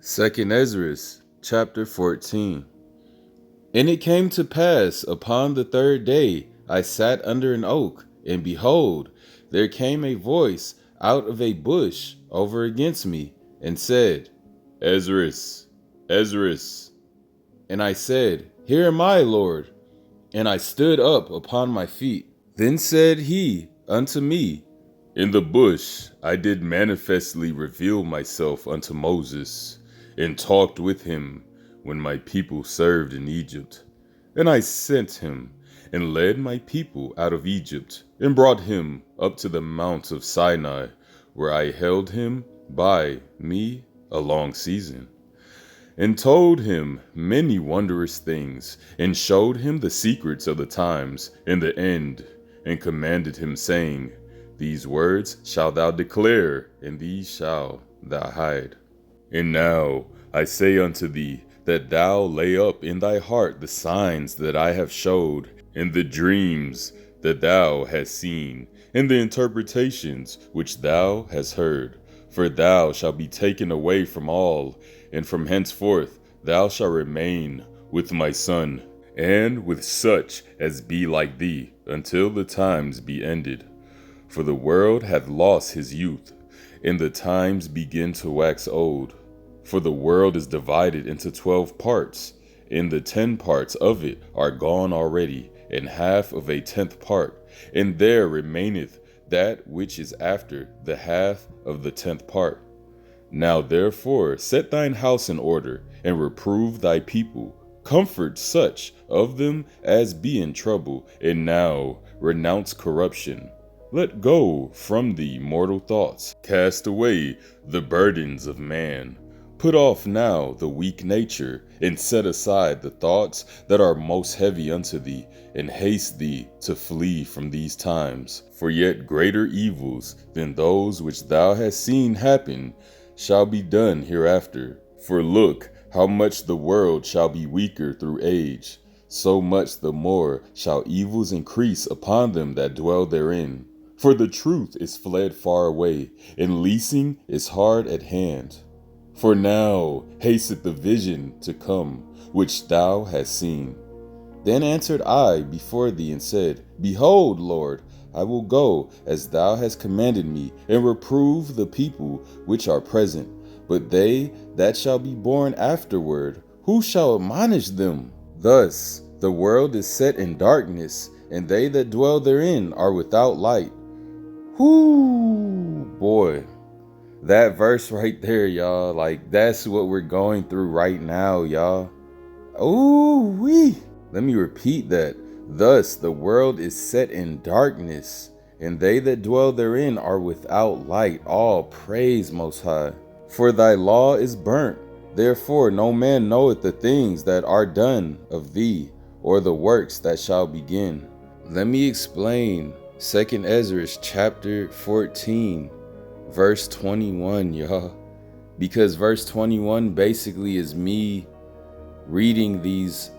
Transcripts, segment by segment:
Second Esdras, chapter 14. And it came to pass upon the third day, I sat under an oak, and behold, there came a voice out of a bush over against me, and said, Esdras, Esdras. And I said, Here am I, Lord. And I stood up upon my feet. Then said he unto me, In the bush I did manifestly reveal myself unto Moses, and talked with him when my people served in Egypt. And I sent him, and led my people out of Egypt, and brought him up to the mount of Sinai, where I held him by me a long season, and told him many wondrous things, and showed him the secrets of the times and the end, and commanded him, saying, These words shalt thou declare, and these shalt thou hide. And now I say unto thee, that thou lay up in thy heart the signs that I have showed, and the dreams that thou hast seen, and the interpretations which thou hast heard. For thou shalt be taken away from all, and from henceforth thou shalt remain with my son, and with such as be like thee, until the times be ended. For the world hath lost his youth, and the times begin to wax old. For the world is divided into 12 parts, and the 10 parts of it are gone already, and half of a 10th part, and there remaineth that which is after the half of the 10th part. Now therefore set thine house in order, and reprove thy people. Comfort such of them as be in trouble, and now renounce corruption. Let go from thee mortal thoughts, cast away the burdens of man. Put off now the weak nature, and set aside the thoughts that are most heavy unto thee, and haste thee to flee from these times. For yet greater evils than those which thou hast seen happen shall be done hereafter. For look, how much the world shall be weaker through age, so much the more shall evils increase upon them that dwell therein. For the truth is fled far away, and leasing is hard at hand. For now hasteth the vision to come, which thou hast seen. Then answered I before thee, and said, Behold, Lord, I will go as thou hast commanded me, and reprove the people which are present. But they that shall be born afterward, who shall admonish them? Thus the world is set in darkness, and they that dwell therein are without light. Whoo, boy. That verse right there, y'all, like that's what we're going through right now, y'all. Ooh wee. Let me repeat that. Thus the world is set in darkness, and they that dwell therein are without light. All praise Most High. For thy law is burnt, therefore no man knoweth the things that are done of thee, or the works that shall begin. Let me explain 2nd Esdras chapter 14. Verse 21, y'all, because verse 21 basically is me reading these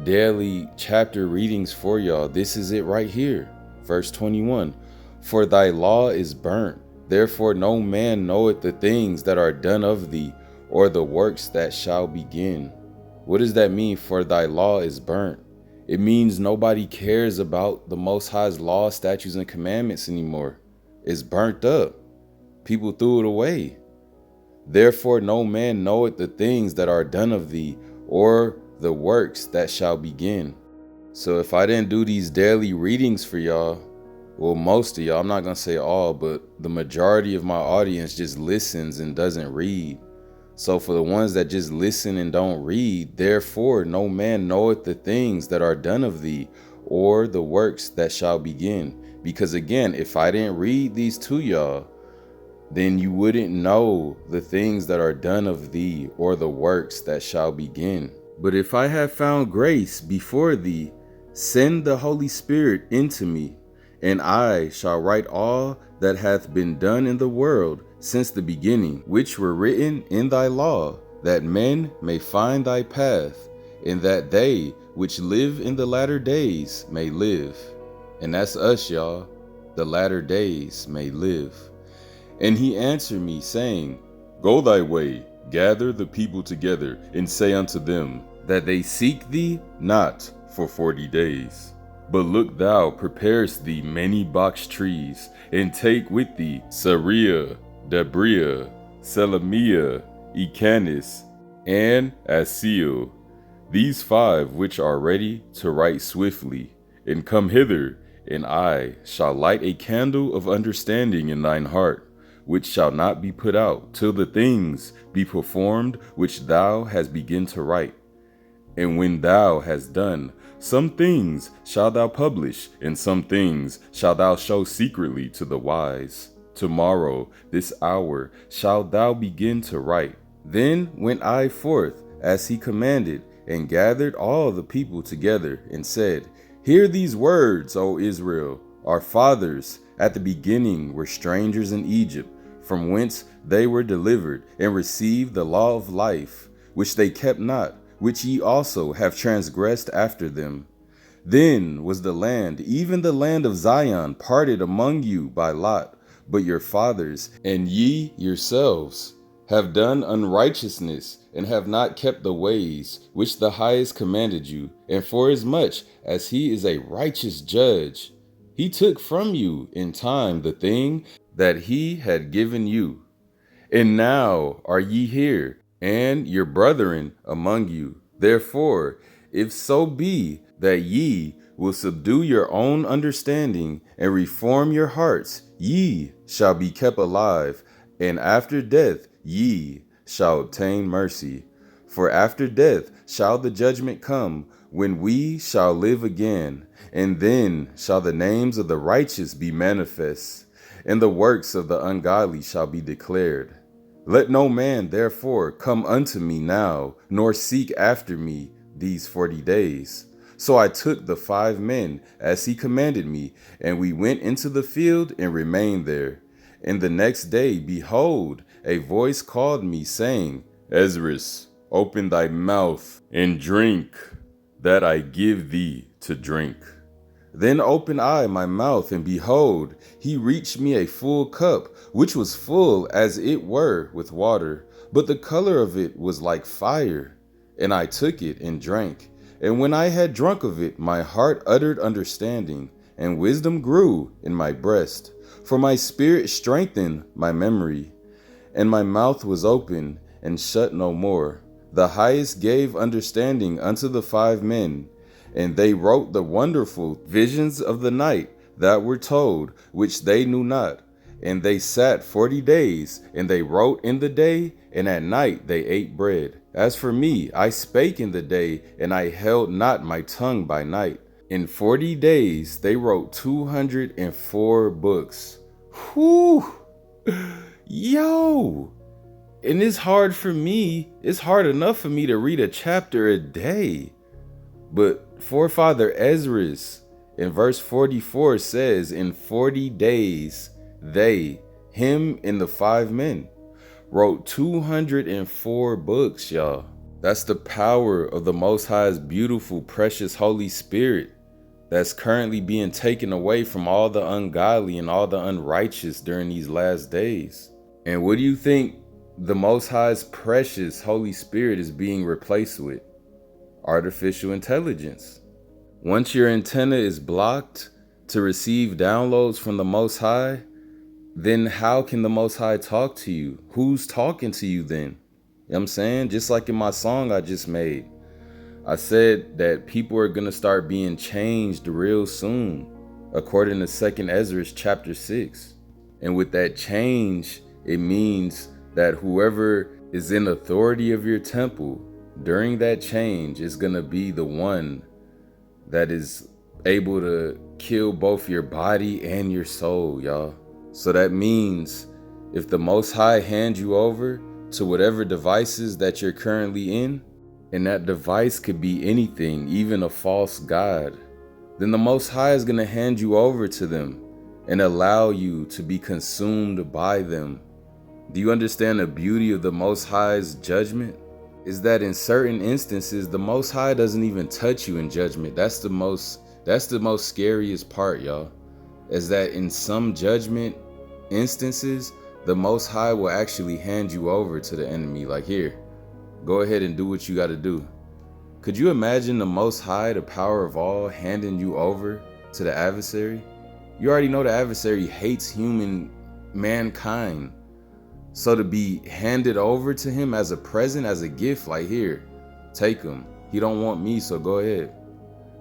daily chapter readings for y'all. This is it right here. Verse 21, For thy law is burnt, therefore no man knoweth the things that are done of thee, or the works that shall begin. What does that mean, for thy law is burnt? It means nobody cares about the Most High's law, statutes, and commandments anymore. It's burnt up. People threw it away. Therefore no man knoweth the things that are done of thee, or the works that shall begin. So if I didn't do these daily readings for y'all, well, most of y'all, I'm not gonna say all, but the majority of my audience just listens and doesn't read. So for the ones that just listen and don't read, therefore no man knoweth the things that are done of thee, or the works that shall begin. Because again, if I didn't read these to y'all, then you wouldn't know the things that are done of thee, or the works that shall begin. But if I have found grace before thee, send the Holy Spirit into me, and I shall write all that hath been done in the world since the beginning, which were written in thy law, that men may find thy path, and that they which live in the latter days may live. And that's us, y'all. The latter days may live. And he answered me, saying, Go thy way, gather the people together, and say unto them, that they seek thee not for 40 days. But look, thou preparest thee many box trees, and take with thee Sariah, Debria, Selamiah, Ecanis, and Asiel, these 5 which are ready to write swiftly, and come hither, and I shall light a candle of understanding in thine heart, which shall not be put out till the things be performed which thou hast begun to write. And when thou hast done, some things shalt thou publish, and some things shalt thou show secretly to the wise. Tomorrow, this hour, shalt thou begin to write. Then went I forth, as he commanded, and gathered all the people together, and said, Hear these words, O Israel. Our fathers at the beginning were strangers in Egypt, from whence they were delivered, and received the law of life, which they kept not, which ye also have transgressed after them. Then was the land, even the land of Zion, parted among you by lot, but your fathers and ye yourselves have done unrighteousness, and have not kept the ways which the highest commanded you. And forasmuch as he is a righteous judge, he took from you in time the thing that he had given you. And now are ye here, and your brethren among you. Therefore, if so be that ye will subdue your own understanding and reform your hearts, ye shall be kept alive, and after death ye shall obtain mercy. For after death shall the judgment come, when we shall live again, and then shall the names of the righteous be manifest, and the works of the ungodly shall be declared. Let no man therefore come unto me now, nor seek after me these 40 days. So I took the 5 men as he commanded me, and we went into the field and remained there. And the next day, behold, a voice called me, saying, Esdras, open thy mouth and drink that I give thee to drink. Then opened I my mouth, and behold, he reached me a full cup, which was full as it were with water, but the color of it was like fire. And I took it and drank. And when I had drunk of it, my heart uttered understanding, and wisdom grew in my breast. For my spirit strengthened my memory, and my mouth was open and shut no more. The highest gave understanding unto the 5 men, and they wrote the wonderful visions of the night that were told, which they knew not. And they sat 40 days, and they wrote in the day, and at night they ate bread. As for me, I spake in the day, and I held not my tongue by night. In 40 days they wrote 204 books. Whew! Yo! And it's hard enough for me to read a chapter a day. But forefather Esdras in verse 44 says, in 40 days, they, him and the 5 men, wrote 204 books, y'all. That's the power of the Most High's beautiful, precious Holy Spirit that's currently being taken away from all the ungodly and all the unrighteous during these last days. And what do you think the Most High's precious Holy Spirit is being replaced with? Artificial intelligence. Once your antenna is blocked to receive downloads from the Most High, then how can the Most High talk to you? Who's talking to you then? You know what I'm saying? Just like in my song I just made, I said that people are going to start being changed real soon, according to 2nd Esdras chapter 6. And with that change, it means that whoever is in authority of your temple during that change is going to be the one that is able to kill both your body and your soul, y'all. So that means if the Most High hands you over to whatever devices that you're currently in, and that device could be anything, even a false god, then the Most High is going to hand you over to them and allow you to be consumed by them. Do you understand the beauty of the Most High's judgment? Is that in certain instances, the Most High doesn't even touch you in judgment. That's the most scariest part, y'all. Is that in some judgment instances, the Most High will actually hand you over to the enemy. Like, here, go ahead and do what you got to do. Could you imagine the Most High, the power of all, handing you over to the adversary? You already know the adversary hates mankind. So to be handed over to him as a present, as a gift, like, here, take him. He don't want me, so go ahead.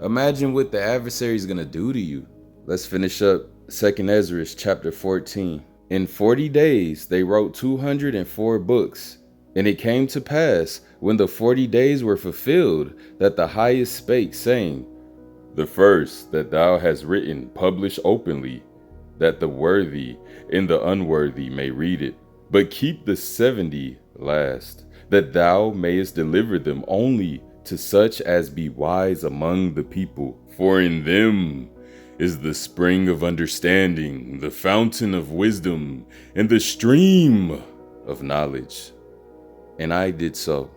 Imagine what the adversary is going to do to you. Let's finish up 2nd Esdras chapter 14. In 40 days they wrote 204 books. And it came to pass, when the 40 days were fulfilled, that the highest spake, saying, The first that thou hast written publish openly, that the worthy and the unworthy may read it. But keep the 70 last, that thou mayest deliver them only to such as be wise among the people. For in them is the spring of understanding, the fountain of wisdom, and the stream of knowledge. And I did so.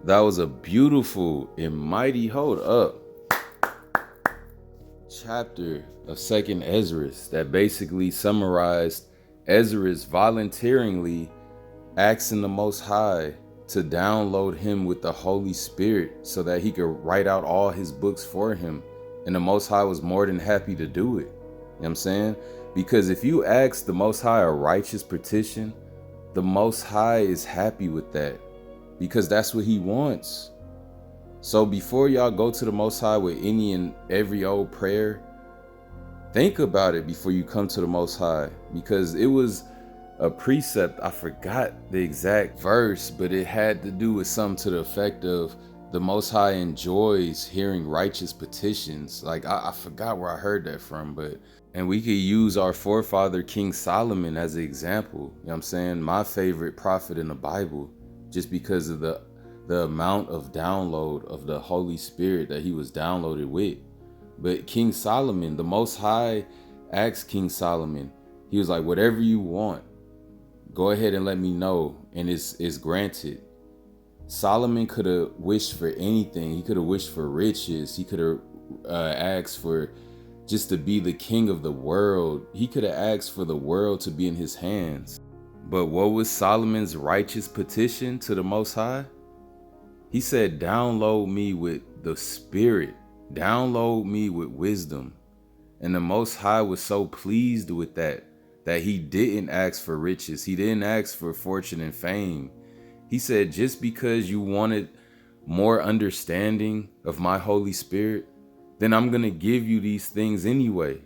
That was a beautiful and mighty, hold up, chapter of 2nd Esdras that basically summarized Esdras voluntarily asking the Most High to download him with the Holy Spirit so that he could write out all his books for him. And the Most High was more than happy to do it. You know what I'm saying? Because if you ask the Most High a righteous petition, the Most High is happy with that, because that's what he wants. So before y'all go to the Most High with any and every old prayer, think about it before you come to the Most High, because it was a precept. I forgot the exact verse, but it had to do with something to the effect of the Most High enjoys hearing righteous petitions. Like, I forgot where I heard that from, and we could use our forefather King Solomon as an example. You know what I'm saying? My favorite prophet in the Bible, just because of the amount of download of the Holy Spirit that he was downloaded with. But King Solomon, the Most High asked King Solomon, he was like, whatever you want, go ahead and let me know, and it's granted. Solomon could have wished for anything. He could have wished for riches. He could have asked for just to be the king of the world. He could have asked for the world to be in his hands. But what was Solomon's righteous petition to the Most High? He said, download me with the Spirit. Download me with wisdom. And the Most High was so pleased with that he didn't ask for riches. He didn't ask for fortune and fame. He said, just because you wanted more understanding of my Holy Spirit, then I'm going to give you these things anyway.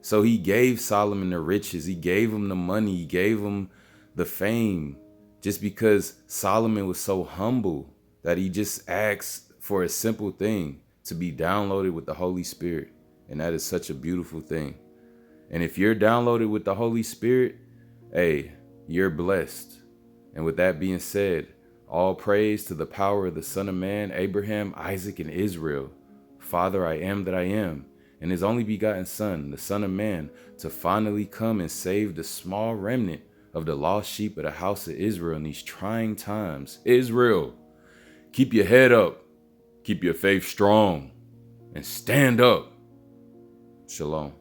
So he gave Solomon the riches. He gave him the money. He gave him the fame, just because Solomon was so humble that he just asked for a simple thing, to be downloaded with the Holy Spirit. And that is such a beautiful thing. And if you're downloaded with the Holy Spirit, hey, you're blessed. And with that being said, all praise to the power of the Son of Man, Abraham, Isaac, and Israel. Father, I am that I am, and his only begotten Son, the Son of Man, to finally come and save the small remnant of the lost sheep of the house of Israel in these trying times. Israel, keep your head up, keep your faith strong, and stand up. Shalom.